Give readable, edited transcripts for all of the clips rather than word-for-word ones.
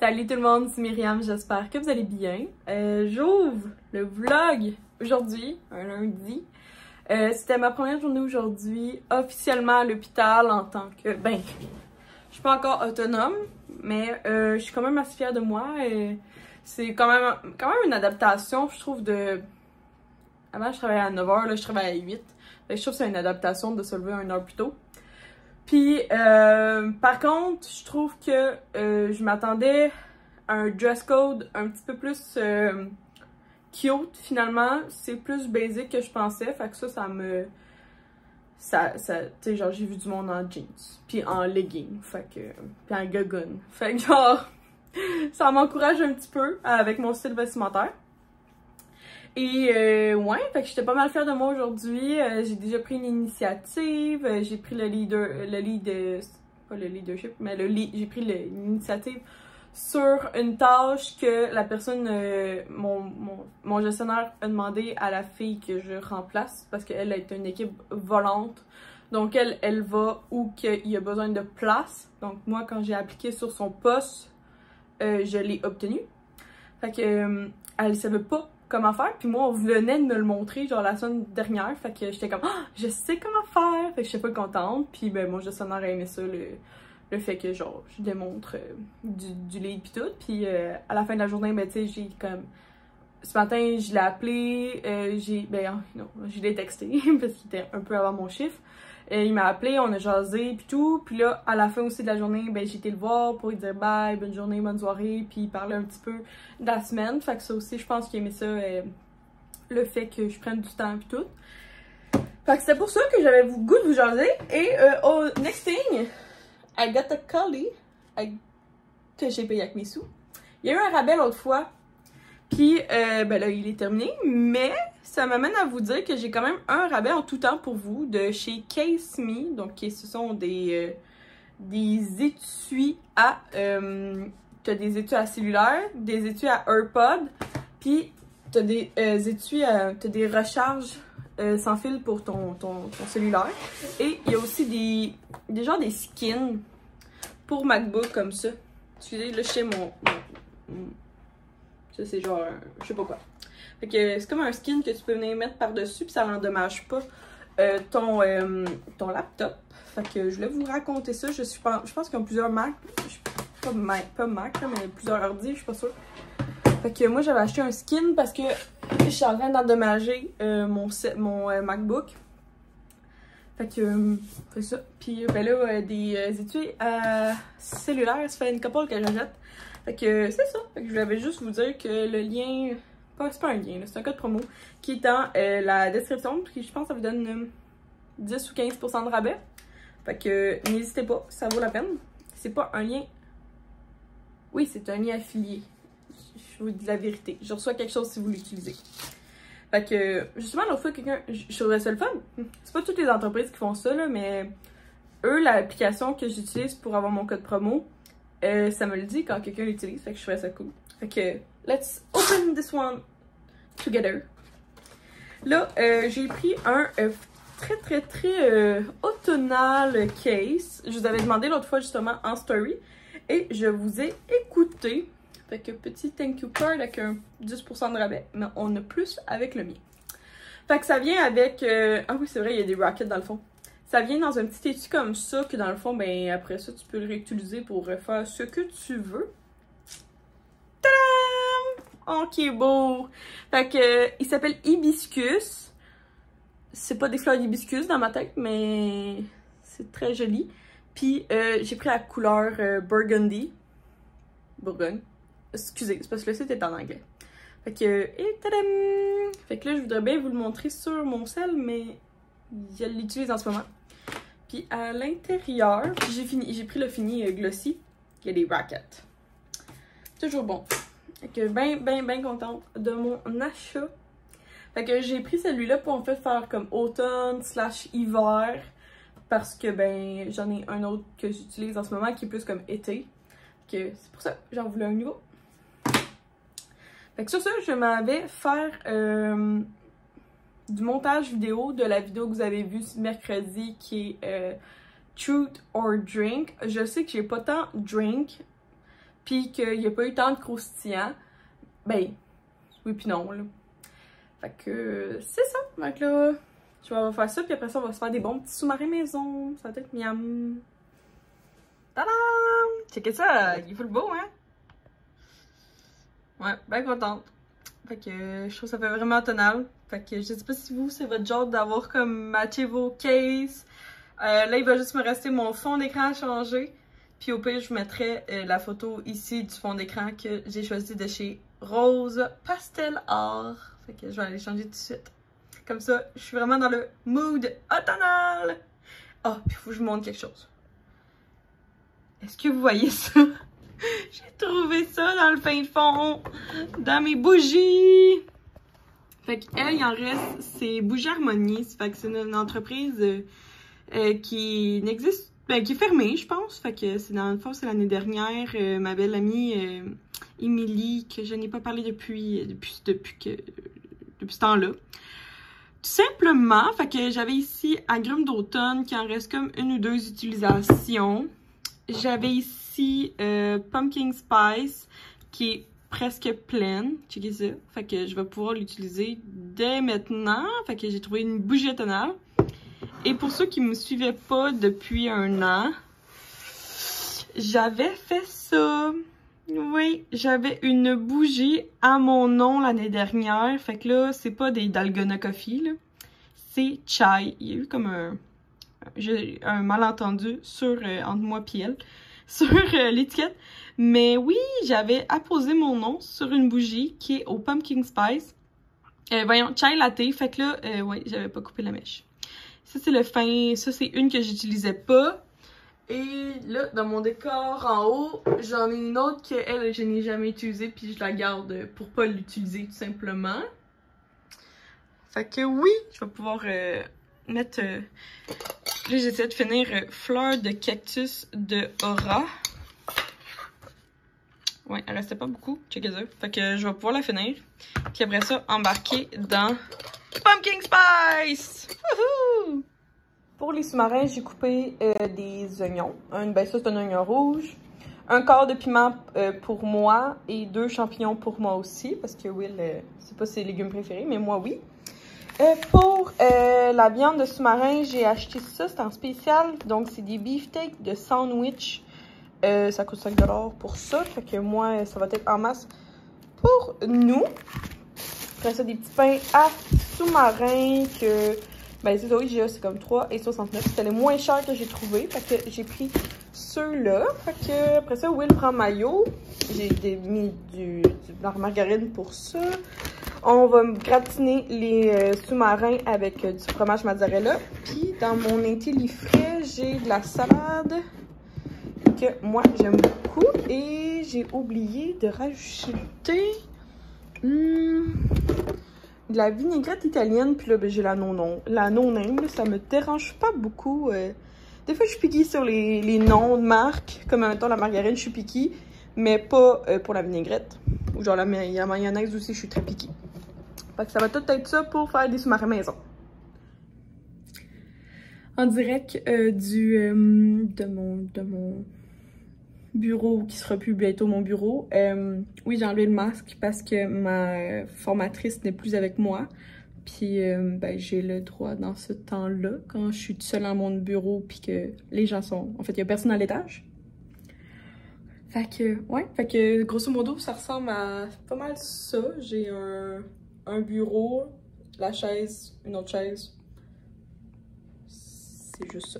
Salut tout le monde, c'est Myriam, j'espère que vous allez bien. J'ouvre le vlog aujourd'hui, un lundi. C'était ma première journée aujourd'hui, officiellement à l'hôpital en tant que... je suis pas encore autonome, mais je suis quand même assez fière de moi. C'est quand même une adaptation, je trouve, de... Avant, je travaillais à 9h, là, je travaille à 8. Je trouve que c'est une adaptation de se lever 1 heure plus tôt. Puis, par contre, je trouve que je m'attendais à un dress code un petit peu plus cute, finalement. C'est plus basic que je pensais, fait que ça me... tu sais, genre, j'ai vu du monde en jeans, puis en leggings, fait que... puis en gogoon. Fait que, genre, ça m'encourage un petit peu avec mon style vestimentaire. Et ouais, fait que j'étais pas mal fière de moi aujourd'hui. J'ai déjà pris une initiative, j'ai pris j'ai pris l'initiative sur une tâche que la personne, mon gestionnaire a demandé à la fille que je remplace parce qu'elle est une équipe volante. Donc elle va où qu'il y a besoin de place. Donc moi, quand j'ai appliqué sur son poste, je l'ai obtenu. Fait que elle savait pas comment faire, puis moi on venait de me le montrer genre la semaine dernière, fait que j'étais comme ah, je sais comment faire, fait que j'étais pas contente, puis ben mon gestionnaire a aimé ça, le fait que genre je démontre du lead pis tout, puis à la fin de la journée, ben tu sais, j'ai comme ce matin je l'ai appelé, je l'ai texté parce qu'il était un peu avant mon chiffre. Il m'a appelé, on a jasé pis tout, puis là, à la fin aussi de la journée, ben j'ai été le voir pour lui dire bye, bonne journée, bonne soirée, puis parler un petit peu de la semaine. Fait que ça aussi, je pense qu'il aimait ça, le fait que je prenne du temps pis tout. Fait que c'est pour ça que j'avais le goût de vous jaser. Et next thing, I got a collie que j'ai payé avec mes sous. Il y a eu un rabais l'autre fois, puis ben là, il est terminé, mais ça m'amène à vous dire que j'ai quand même un rabais en tout temps pour vous de chez Case Me. Donc, ce sont des étuis à... t'as des étuis à cellulaire, des étuis à AirPod, puis t'as des étuis à... t'as des recharges sans fil pour ton cellulaire. Et il y a aussi des genres des skins pour MacBook comme ça. Excusez, là, je sais ça, c'est genre, je sais pas quoi. Fait que c'est comme un skin que tu peux venir mettre par-dessus, puis ça n'endommage pas ton laptop. Fait que je voulais vous raconter ça. Je pense qu'ils ont plusieurs Mac. Pas Mac, là, mais plusieurs ordi, je suis pas sûre. Fait que moi, j'avais acheté un skin parce que je suis en train d'endommager mon MacBook. Fait que, c'est ça. Puis, ben là, des étuis cellulaires, ça fait une couple que j'achète. Fait que c'est ça. Fait que je voulais juste vous dire que le lien, c'est pas un lien, c'est un code promo qui est dans la description. Puis je pense que ça vous donne 10 ou 15% de rabais. Fait que n'hésitez pas, ça vaut la peine. C'est pas un lien. Oui, c'est un lien affilié. Je vous dis la vérité. Je reçois quelque chose si vous l'utilisez. Fait que justement, l'autre fois, je trouvais ça le fun. C'est pas toutes les entreprises qui font ça, là, mais eux, l'application que j'utilise pour avoir mon code promo, ça me le dit quand quelqu'un l'utilise, fait que je trouvais ça cool. Fait que, let's open this one together. Là, j'ai pris un très automnal case. Je vous avais demandé l'autre fois justement en story et je vous ai écouté. Fait que petit thank you card avec un 10% de rabais, mais on a plus avec le mien. Fait que ça vient avec... ah oui, c'est vrai, il y a des rackets dans le fond. Ça vient dans un petit étui comme ça, que dans le fond, ben après ça, tu peux le réutiliser pour faire ce que tu veux. Tadam! Oh, qui est beau! Fait que, il s'appelle Hibiscus. C'est pas des fleurs d'hibiscus dans ma tête, mais c'est très joli. Puis, j'ai pris la couleur Burgundy. Bourgogne. Excusez, c'est parce que le site est en anglais. Fait que, et tadam! Fait que là, je voudrais bien vous le montrer sur mon sel, mais je l'utilise en ce moment. Puis à l'intérieur, j'ai pris le fini glossy. Il y a des rackets. Toujours bon. Fait que bien contente de mon achat. Fait que j'ai pris celui-là pour en fait faire comme automne/hiver. Parce que ben j'en ai un autre que j'utilise en ce moment qui est plus comme été. Fait que c'est pour ça que j'en voulais un nouveau. Fait que sur ça, je m'avais faire du montage vidéo de la vidéo que vous avez vue mercredi qui est Truth or Drink. Je sais que j'ai pas tant drink puis qu'il n'y a pas eu tant de croustillants, ben, oui puis non, là. Fait que, c'est ça. Donc là, je vais faire ça, puis après ça, on va se faire des bons petits sous-marins maison. Ça va être miam. Tadam! Checkez ça, il est full beau, hein? Ouais, bien contente. Fait que je trouve que ça fait vraiment automnal. Fait que je sais pas si vous, c'est votre genre d'avoir comme matché vos cases. Là, il va juste me rester mon fond d'écran à changer. Puis au pire, je vous mettrai la photo ici du fond d'écran que j'ai choisi de chez Rose Pastel Art. Fait que je vais aller changer tout de suite. Comme ça, je suis vraiment dans le mood automnal. Ah, puis il faut que je vous montre quelque chose. Est-ce que vous voyez ça? J'ai trouvé ça dans le fin fond, dans mes bougies. Fait qu'elle, il en reste, c'est Bougie Harmonie. Fait que c'est une entreprise qui n'existe, ben, qui est fermée, je pense. Fait que c'est dans le fond, c'est l'année dernière, ma belle amie Émilie, que je n'ai pas parlé depuis ce temps-là. Tout simplement, fait que j'avais ici Agrumes d'automne qui en reste comme une ou deux utilisations. J'avais ici Pumpkin Spice qui est presque pleine. Checkez ça. Fait que je vais pouvoir l'utiliser dès maintenant. Fait que j'ai trouvé une bougie tonale. Et pour ceux qui ne me suivaient pas depuis un an, j'avais fait ça. Oui, j'avais une bougie à mon nom l'année dernière. Fait que là, c'est pas des Dalgona Coffee, là. C'est Chai. Il y a eu comme un malentendu sur, entre moi et elle, sur l'étiquette. Mais oui, j'avais apposé mon nom sur une bougie qui est au Pumpkin Spice. Voyons, Chai Latte. Fait que là, ouais, j'avais pas coupé la mèche. Ça, c'est le fin. Ça, c'est une que j'utilisais pas. Et là, dans mon décor en haut, j'en ai une autre que elle, je n'ai jamais utilisée, puis je la garde pour pas l'utiliser tout simplement. Fait que oui, je vais pouvoir mettre... là, j'essaie de finir Fleur de cactus de Aura. Ouais, elle restait pas beaucoup, checkez ça. Fait que je vais pouvoir la finir. Puis après ça, embarquer dans Pumpkin Spice! Wouhou! Pour les sous-marins, j'ai coupé des oignons. Ben ça, c'est un oignon rouge. Un quart de piment pour moi et 2 champignons pour moi aussi. Parce que Will, c'est pas ses légumes préférés, mais moi, oui. Pour la viande de sous-marin, j'ai acheté ça. C'est en spécial. Donc, c'est des beefsteaks de sandwich. Ça coûte 5 $ pour ça. Fait que moi, ça va être en masse pour nous. Après ça, des petits pains à sous-marin que... Ben, c'est ça, oui, c'est comme 3,69 $. C'était les moins chers que j'ai trouvé. Fait que j'ai pris ceux-là. Fait que, après ça, Will prend maillot. J'ai mis de la margarine pour ça. On va gratiner les sous-marins avec du fromage mozzarella. Puis, dans mon intellifrais, j'ai de la salade que moi, j'aime beaucoup. Et j'ai oublié de rajouter... de la vinaigrette italienne, puis là, ben, j'ai la non-name, ça me dérange pas beaucoup. Des fois, je suis piquée sur les noms de marque, comme en même temps la margarine, je suis piquée, mais pas pour la vinaigrette. Ou genre la mayonnaise aussi, je suis très piquée. Fait que ça va tout être ça pour faire des sous-marins maison. En direct de mon bureau, qui sera plus bientôt mon bureau. Oui, j'ai enlevé le masque parce que ma formatrice n'est plus avec moi. Puis, ben, j'ai le droit dans ce temps-là, quand je suis toute seule dans mon bureau, puis que les gens sont... En fait, il n'y a personne à l'étage. Fait que, ouais, fait que grosso modo, ça ressemble à pas mal ça. J'ai un bureau, la chaise, une autre chaise. C'est juste ça.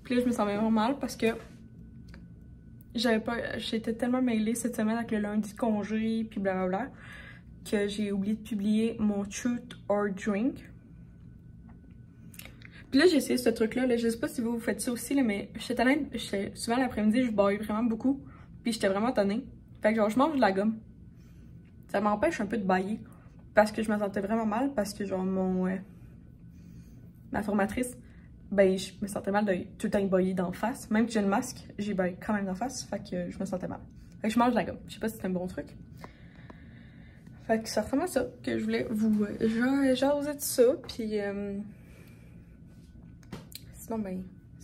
Puis là, je me sens vraiment mal parce que j'étais tellement mêlée cette semaine avec le lundi de congé, puis blablabla, que j'ai oublié de publier mon Truth or Drink. Puis là, j'ai essayé ce truc-là. Là, je sais pas si vous faites ça aussi, là, mais souvent l'après-midi, je baille vraiment beaucoup. Puis j'étais vraiment tannée. Fait que genre, je mange de la gomme. Ça m'empêche un peu de bailler. Parce que je me sentais vraiment mal, parce que genre, ma formatrice, ben, je me sentais mal de tout le temps bailler d'en face. Même que j'ai le masque, j'ai baillé quand même d'en face. Fait que je me sentais mal. Fait que je mange de la gomme. Je sais pas si c'est un bon truc. Fait que c'est vraiment ça que je voulais vous jaser de ça. Puis sinon, ben,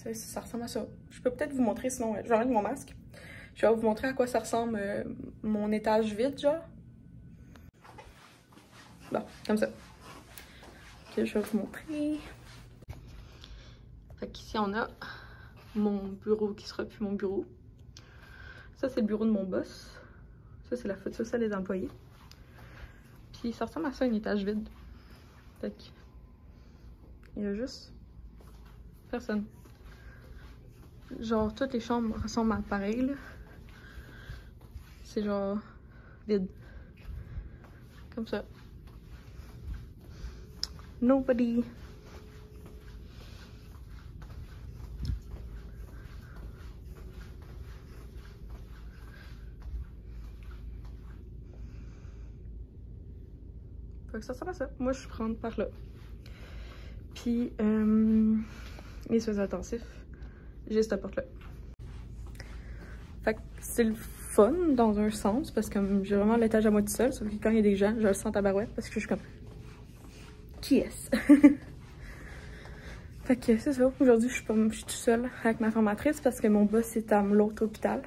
Ça ressemble à ça. Je peux peut-être vous montrer, sinon je vais enlever mon masque. Je vais vous montrer à quoi ça ressemble mon étage vide, genre. Bon, comme ça. Ok, je vais vous montrer. Fait qu'ici, on a mon bureau qui sera plus mon bureau. Ça, c'est le bureau de mon boss. Ça, c'est la photo, ça, des employés. Puis ça ressemble à ça, un étage vide. Fait que... il y a juste personne. Genre, toutes les chambres ressemblent à pareil, là. C'est genre vide. Comme ça. Nobody. Fait que ça ressemble à ça. Moi, je rentre par là. Puis, les soins intensifs, j'ai cette porte-là. Fait que c'est le fun dans un sens, parce que j'ai vraiment l'étage à moi tout seul, sauf que quand il y a des gens, je le sens tabarouette, parce que je suis comme... qui est-ce? Fait que c'est ça. Aujourd'hui, je suis tout seule avec ma formatrice, parce que mon boss est à l'autre hôpital.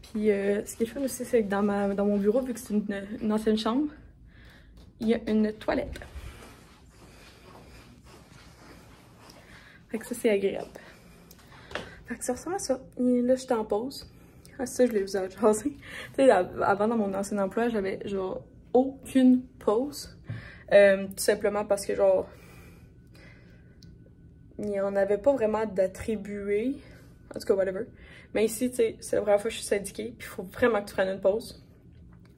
Puis, ce qui est fun aussi, c'est que dans mon bureau, vu que c'est une ancienne chambre, il y a une toilette. Fait que ça, c'est agréable. Fait que ça ressemble à ça. Et là, j'étais en pause. Ah, ça, je l'ai vu à jaser. Tu sais, avant, dans mon ancien emploi, j'avais genre aucune pause. Tout simplement parce que, genre, il n'y en avait pas vraiment d'attribué. En tout cas, whatever. Mais ici, tu sais, c'est la première fois que je suis syndiquée. Puis il faut vraiment que tu prennes une pause.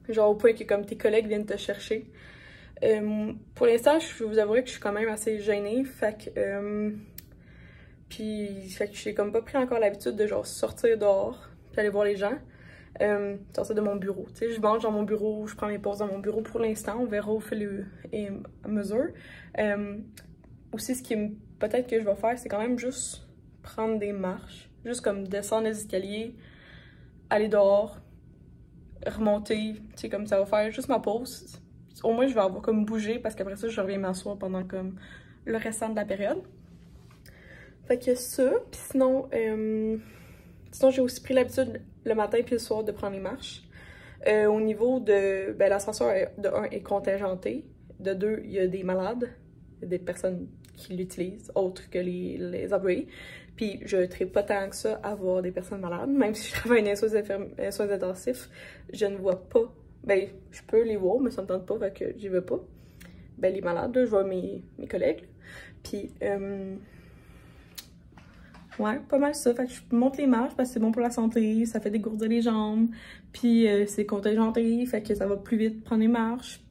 Genre, au point que, comme tes collègues viennent te chercher. Pour l'instant, je vous avouerai que je suis quand même assez gênée. Fait que... fait que j'ai comme pas pris encore l'habitude de genre sortir dehors, puis aller voir les gens, sortir de mon bureau. Tu sais, je mange dans mon bureau, je prends mes pauses dans mon bureau pour l'instant, on verra au fil et à mesure. Aussi, ce qui peut-être que je vais faire, c'est quand même juste prendre des marches, juste comme descendre les escaliers, aller dehors, remonter, tu sais, comme ça va faire juste ma pause. Au moins, je vais avoir comme bougé, parce qu'après ça, je reviens m'asseoir pendant comme le restant de la période. Fait que ça, puis sinon, j'ai aussi pris l'habitude le matin puis le soir de prendre les marches. Au niveau de, l'ascenseur, de 1 est contingenté, de 2, il y a des malades, il y a des personnes qui l'utilisent, autres que les employés. Puis je ne tripe pas tant que ça à voir des personnes malades, même si je travaille dans les soins intensifs, je ne vois pas, je peux les voir, mais ça me tente pas, fait que j'y vais pas. Les malades, là, je vois mes collègues, puis... ouais, pas mal ça. Fait que je monte les marches parce que c'est bon pour la santé, ça fait dégourdir les jambes, puis c'est contingenté, fait que ça va plus vite prendre les marches,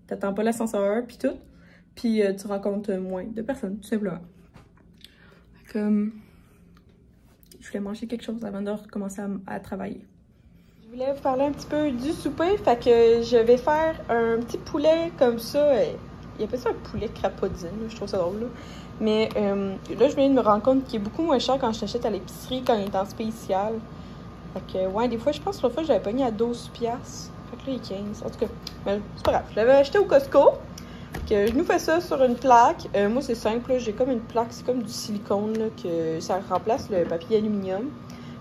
t'attends pas l'ascenseur, puis tout, puis tu rencontres moins de personnes, tout simplement. Fait que je voulais manger quelque chose avant de recommencer à travailler. Je voulais vous parler un petit peu du souper, fait que je vais faire un petit poulet comme ça, il appelle ça un poulet crapaudine, je trouve ça drôle, là. Mais là, je viens de me rendre compte qu'il est beaucoup moins cher quand je t'achète à l'épicerie, quand il est en spécial. Fait que, ouais, des fois, je pense que l'autre fois, j'avais pogné à 12$. Fait que là, il est 15$. En tout cas, c'est pas grave. Je l'avais acheté au Costco. Que je nous fais ça sur une plaque. Moi, c'est simple. J'ai comme une plaque, c'est comme du silicone, là, que ça remplace le papier aluminium.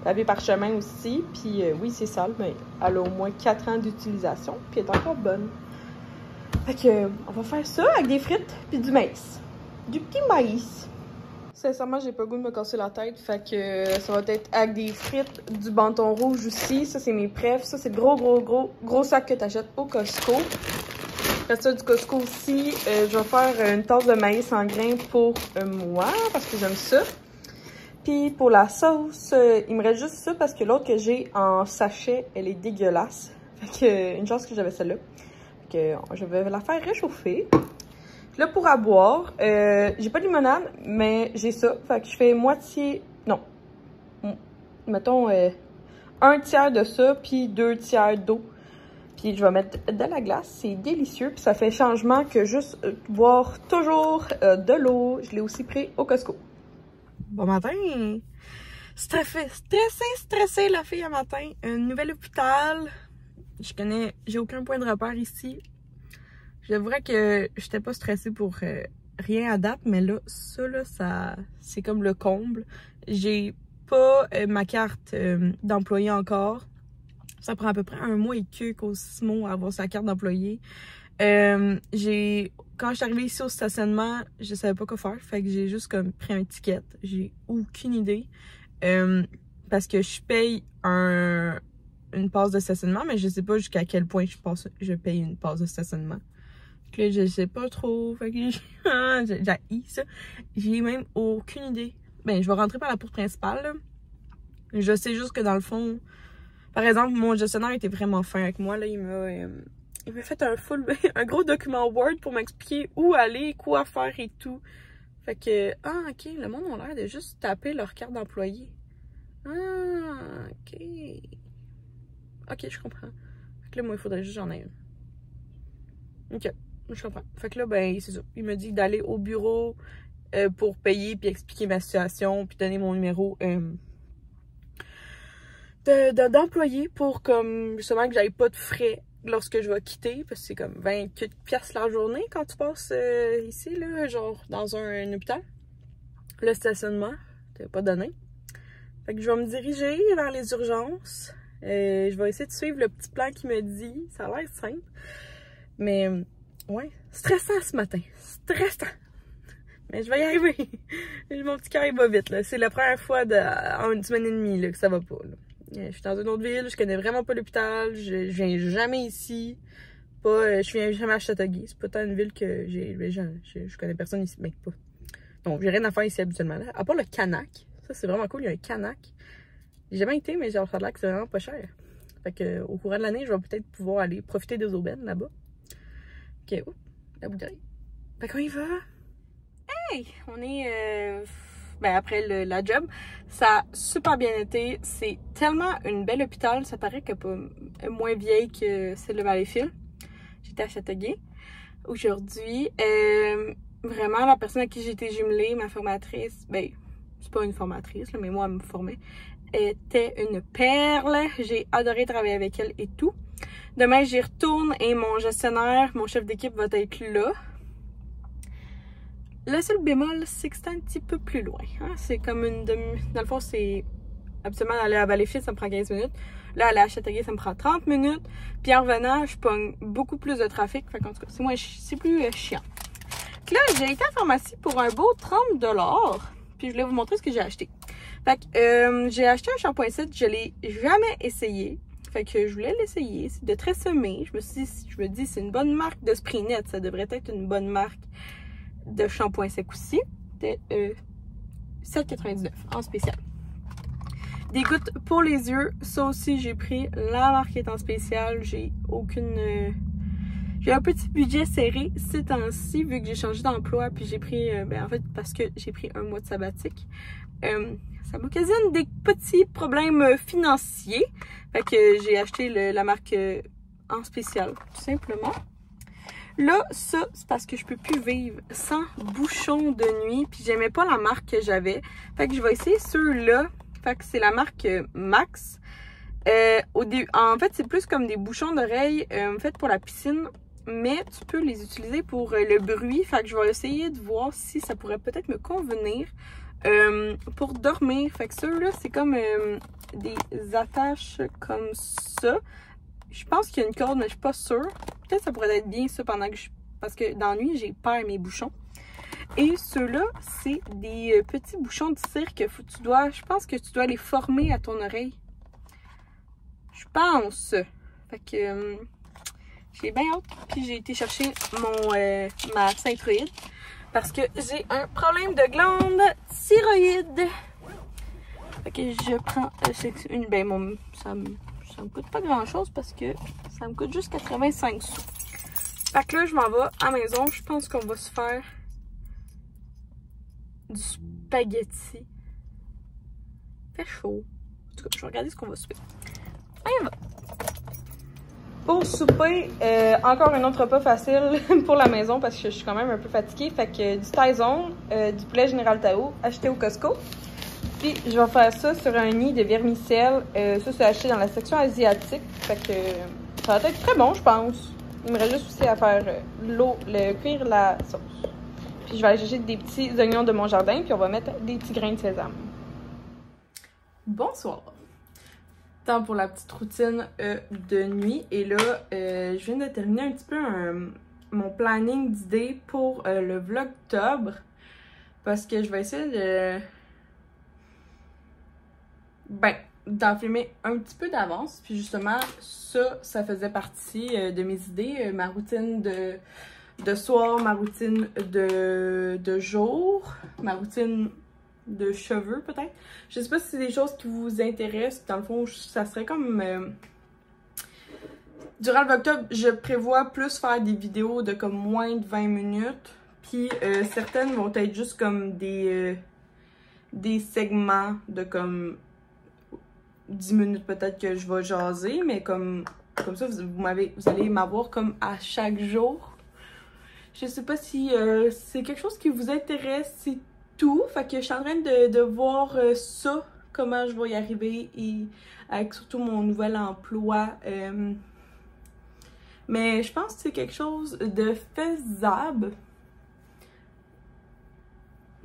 Le papier parchemin aussi. Puis, oui, c'est sale, mais elle a au moins 4 ans d'utilisation. Puis, elle est encore bonne. Fait que, on va faire ça avec des frites puis du maïs. Du petit maïs. Sincèrement, j'ai pas le goût de me casser la tête, fait que ça va être avec des frites, du bâton rouge aussi. Ça, c'est mes préfs. Ça, c'est le gros sac que t'achètes au Costco. Après ça, du Costco aussi, je vais faire une tasse de maïs en grains pour moi, parce que j'aime ça. Puis pour la sauce, il me reste juste ça, parce que l'autre que j'ai en sachet, elle est dégueulasse. Fait que, une chance que j'avais celle-là. Fait que je vais la faire réchauffer. Là, pour à boire, j'ai pas de limonade, mais j'ai ça. Fait que je fais moitié... non. Mettons 1/3 de ça, puis 2/3 d'eau. Puis je vais mettre de la glace. C'est délicieux. Puis ça fait changement que juste boire toujours de l'eau. Je l'ai aussi pris au Costco. Bon matin! Stressée la fille à matin. Un nouvel hôpital. J'ai aucun point de repère ici. J'avouerais que j'étais pas stressée pour rien à date, mais là, ça c'est comme le comble. J'ai pas ma carte d'employé encore. Ça prend à peu près 1 mois et quelques au 6 mois à avoir sa carte d'employé. Quand je suis arrivée ici au stationnement, je savais pas quoi faire. Fait que j'ai juste comme pris un ticket. J'ai aucune idée. Parce que je paye une passe de stationnement, mais je sais pas jusqu'à quel point je paye une passe de stationnement. Que je sais pas trop. Fait que j'ai ça. J'ai même aucune idée. Ben, je vais rentrer par la porte principale, là. Je sais juste que dans le fond, par exemple, mon gestionnaire était vraiment fin avec moi, là. Il m'a fait un gros document Word pour m'expliquer où aller, quoi faire et tout. Fait que, ok, le monde a l'air de juste taper leur carte d'employé. Ok. Ok, je comprends. Fait que là, moi, il faudrait juste que j'en aie une. Ok, je comprends. Fait que là, ben, c'est ça. Il m'a dit d'aller au bureau pour payer, puis expliquer ma situation, puis donner mon numéro d'employé pour, comme, justement, que j'aille pas de frais lorsque je vais quitter, parce que c'est comme 28 piastres la journée quand tu passes ici, là, genre dans un hôpital. Le stationnement, t'as pas donné. Fait que je vais me diriger vers les urgences. Je vais essayer de suivre le petit plan qu'il me dit. Ça a l'air simple. Mais, ouais, stressant ce matin. Stressant. Mais je vais y arriver. Mon petit cœur, il va vite, là. C'est la première fois en 1 semaine et demie, là, que ça va pas, là. Je suis dans une autre ville, je connais vraiment pas l'hôpital, je viens jamais ici. Je viens jamais à Châteauguay. C'est pas tant une ville que je connais personne ici, mais pas. Donc, j'ai rien à faire ici habituellement, là. À part le Canac. Ça, c'est vraiment cool, il y a un Canac. J'ai jamais été, mais genre, ça a l'air que c'est vraiment pas cher. Fait que, au courant de l'année, je vais peut-être pouvoir aller profiter des aubaines là-bas. Ok, oh, la bouteille. Fait qu'on y va. Hey! On est. Ben après la job, ça a super bien été. C'est tellement une belle hôpital. Ça paraît que pas moins vieille que celle de Valleyfield. J'étais à Châteauguay aujourd'hui. Vraiment, la personne à qui j'ai été jumelée, ma formatrice, ben, c'est pas une formatrice, là, mais moi, elle me formait, était une perle. J'ai adoré travailler avec elle et tout. Demain, j'y retourne et mon gestionnaire, mon chef d'équipe va être là. Le seul bémol, c'est que c'est un petit peu plus loin. Hein? C'est comme une demi... Dans le fond, c'est... Absolument, aller à Valleyfield, ça me prend 15 minutes. Là, aller à Châteauguay, ça me prend 30 minutes. Puis en revenant, je pogne beaucoup plus de trafic. Fait qu'en tout cas, c'est plus chiant. Là, j'ai été à la pharmacie pour un beau 30$. Puis je voulais vous montrer ce que j'ai acheté. Fait que j'ai acheté un shampoing set. Je l'ai jamais essayé. Fait que je voulais l'essayer. C'est de Tresemmé. Je me dis, c'est une bonne marque de Spray Net. Ça devrait être une bonne marque de shampoing sec aussi. C'était 7,99$ en spécial. Des gouttes pour les yeux. Ça aussi, j'ai pris la marque est en spécial. J'ai aucune... J'ai un petit budget serré ces temps-ci, vu que j'ai changé d'emploi. Puis j'ai pris... en fait, parce que j'ai pris un mois de sabbatique. Ça m'occasionne des petits problèmes financiers. Fait que j'ai acheté la marque en spécial, tout simplement. Là, ça, c'est parce que je peux plus vivre sans bouchons de nuit. Puis j'aimais pas la marque que j'avais. Fait que je vais essayer ceux-là. Fait que c'est la marque Max. En fait, c'est plus comme des bouchons d'oreilles faits pour la piscine. Mais tu peux les utiliser pour le bruit. Fait que je vais essayer de voir si ça pourrait peut-être me convenir pour dormir. Fait que ceux-là, c'est comme des attaches comme ça. Je pense qu'il y a une corde, mais je suis pas sûre. Peut-être que ça pourrait être bien ça pendant que parce que dans la nuit, j'ai peur mes bouchons. Et ceux-là, c'est des petits bouchons de cire que je pense que tu dois les former à ton oreille. Je pense. Fait que j'ai bien hâte. Puis j'ai été chercher ma Synthroïde parce que j'ai un problème de glande thyroïde. Fait que je prends ça me coûte pas grand chose parce que ça me coûte juste 85 sous. Fait que là, je m'en vais à la maison. Je pense qu'on va se faire du spaghetti. Fait chaud. En tout cas, je vais regarder ce qu'on va souper. Allez, on va. Pour souper, encore un autre repas facile pour la maison parce que je suis quand même un peu fatiguée. Fait que du Taizong, du poulet Général Tao, acheté au Costco. Puis je vais faire ça sur un nid de vermicelle. Ça, c'est acheté dans la section asiatique. Fait que ça va être très bon, je pense. Il me reste juste aussi à faire cuire la sauce. Puis je vais aller chercher des petits oignons de mon jardin, puis on va mettre des petits grains de sésame. Bonsoir! Temps pour la petite routine de nuit. Et là, je viens de terminer un petit peu mon planning d'idées pour le vlogtobre. Parce que je vais essayer de... d'en filmer un petit peu d'avance. Puis justement, ça faisait partie de mes idées. Ma routine de soir, ma routine de jour, ma routine de cheveux peut-être. Je sais pas si c'est des choses qui vous intéressent. Dans le fond, ça serait comme... Durant le vlogtobre, je prévois plus faire des vidéos de comme moins de 20 minutes. Puis certaines vont être juste comme des segments de comme 10 minutes peut-être que je vais jaser. Mais comme ça, vous allez m'avoir comme à chaque jour. Je sais pas si c'est quelque chose qui vous intéresse, c'est tout. Fait que je suis en train de voir ça, comment je vais y arriver, et avec surtout mon nouvel emploi. Mais je pense que c'est quelque chose de faisable.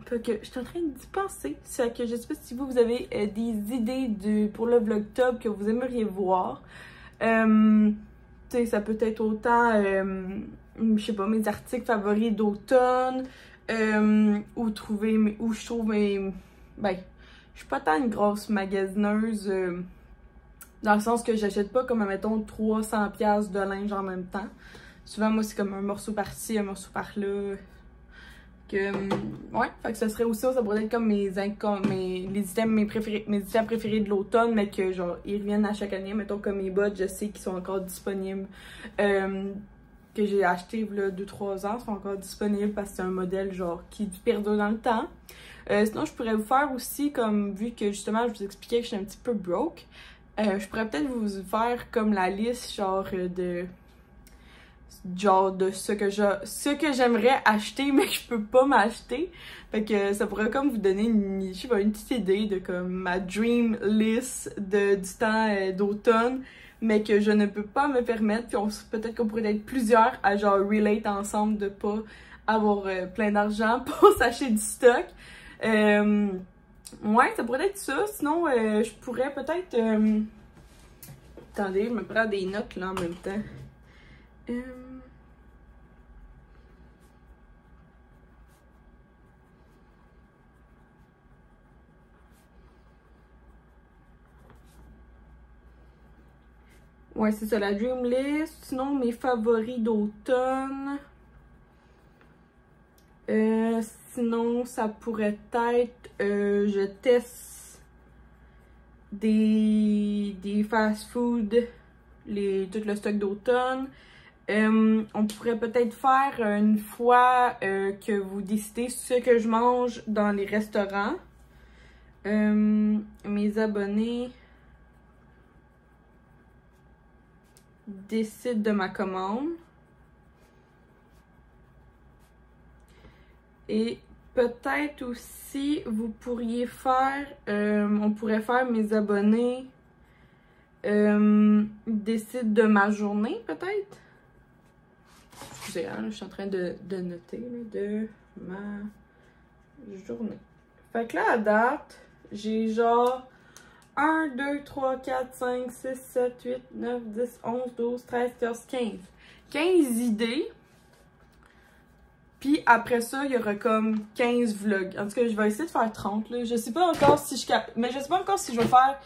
Fait que je suis en train d'y penser. Fait que je sais pas si vous avez des idées pour le vlogtobre que vous aimeriez voir. Ça peut être autant, je sais pas, mes articles favoris d'automne, où je trouve mes... Ben, je suis pas tant une grosse magasineuse, dans le sens que j'achète pas comme, mettons, 300$ de linge en même temps. Souvent, moi, c'est comme un morceau par-ci, un morceau par-là. Ouais, fait que ce serait aussi ça pourrait être comme mes items préférés de l'automne, mais que genre ils reviennent à chaque année. Mettons comme mes bottes, je sais qu'ils sont encore disponibles, que j'ai acheté là 2-3 ans, sont encore disponibles parce que c'est un modèle genre qui perdure dans le temps. Sinon je pourrais vous faire aussi, comme vu que justement je vous expliquais que je suis un petit peu broke, je pourrais peut-être vous faire comme la liste genre de ce que j'aimerais acheter mais que je peux pas m'acheter. Fait que ça pourrait comme vous donner une petite idée de comme ma dream list du temps d'automne, mais que je ne peux pas me permettre. Puis peut-être qu'on pourrait être plusieurs à genre relate ensemble de pas avoir plein d'argent pour s'acheter du stock. Ouais, ça pourrait être ça. Sinon, je pourrais peut-être... Attendez, je me prends des notes là en même temps. Ouais, c'est ça, la Dream List. Sinon, mes favoris d'automne. Sinon, ça pourrait être... je teste des fast-food, tout le stock d'automne. On pourrait peut-être faire une fois que vous décidez ce que je mange dans les restaurants. Mes abonnés décident de ma commande. Et peut-être aussi, vous pourriez faire, on pourrait faire mes abonnés décident de ma journée, peut-être. Excusez, hein, je suis en train de noter là, de ma journée. Fait que là, à date, j'ai genre 1, 2, 3, 4, 5, 6, 7, 8, 9, 10, 11, 12, 13, 14, 15. 15 idées. Puis après ça, il y aura comme 15 vlogs. En tout cas, je vais essayer de faire 30. Là. Je sais pas encore si mais je sais pas encore si je vais faire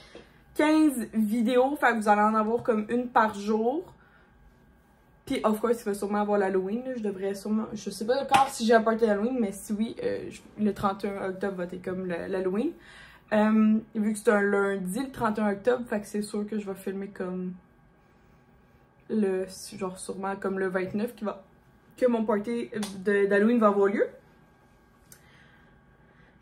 15 vidéos. Fait que vous allez en avoir comme une par jour. Puis, of course, il va sûrement avoir l'Halloween. Je devrais sûrement... Je sais pas encore si j'ai un party d'Halloween, mais si oui, le 31 octobre va être comme l'Halloween. Vu que c'est un lundi, le 31 octobre, fait que c'est sûr que je vais filmer comme genre sûrement comme le 29 que mon party d'Halloween va avoir lieu.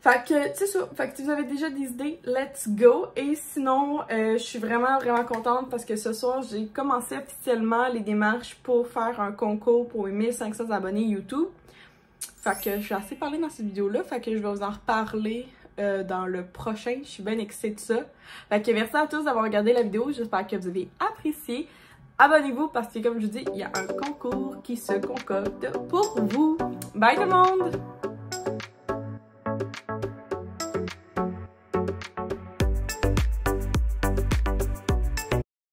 Fait que c'est ça. Fait que si vous avez déjà des idées, let's go. Et sinon, je suis vraiment contente parce que ce soir, j'ai commencé officiellement les démarches pour faire un concours pour mes 1500 abonnés YouTube. Fait que je suis assez parlé dans cette vidéo-là. Fait que je vais vous en reparler dans le prochain. Je suis bien excitée de ça. Fait que merci à tous d'avoir regardé la vidéo. J'espère que vous avez apprécié. Abonnez-vous parce que comme je vous dis, il y a un concours qui se concocte pour vous. Bye tout le monde!